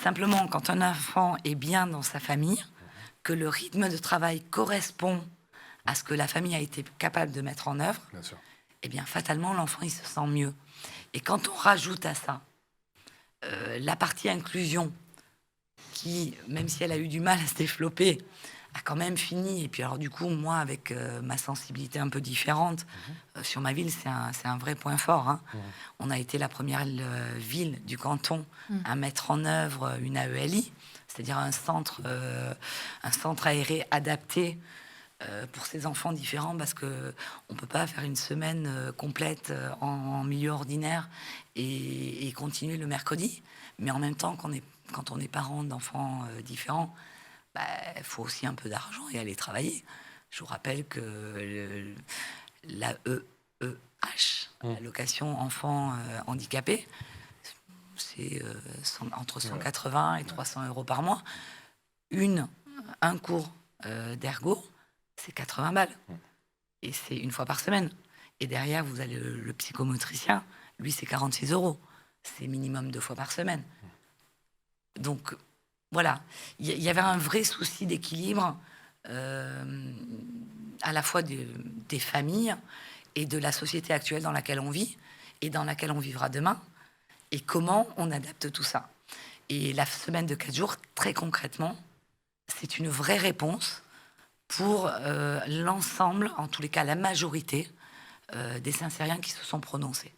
Simplement, quand un enfant est bien dans sa famille, que le rythme de travail correspond à ce que la famille a été capable de mettre en œuvre, Bien sûr. eh bien, fatalement, l'enfant, il se sent mieux. Et quand on rajoute à ça la partie inclusion, qui, même si elle a eu du mal à se développer, a quand même fini. Et puis alors du coup, moi, avec ma sensibilité un peu différente, sur ma ville, c'est un vrai point fort. Hein. On a été la première ville du canton à mettre en œuvre une AELI, c'est-à-dire un centre aéré adapté pour ces enfants différents, parce que on peut pas faire une semaine complète en milieu ordinaire et continuer le mercredi. Mais en même temps, quand on est parent d'enfants différents, il faut aussi un peu d'argent et aller travailler. Je vous rappelle que la EEH, l'allocation enfants handicapés, c'est entre 180 et 300 euros par mois. Un cours d'ergo, c'est 80 balles. Et c'est une fois par semaine. Et derrière, vous avez le psychomotricien, lui, c'est 46 euros. C'est minimum 2 fois par semaine. Donc, voilà. Il y avait un vrai souci d'équilibre à la fois des familles et de la société actuelle dans laquelle on vit et dans laquelle on vivra demain. Et comment on adapte tout ça. Et la semaine de 4 jours, très concrètement, c'est une vraie réponse pour l'ensemble, en tous les cas la majorité, des Saint-Cériens qui se sont prononcés.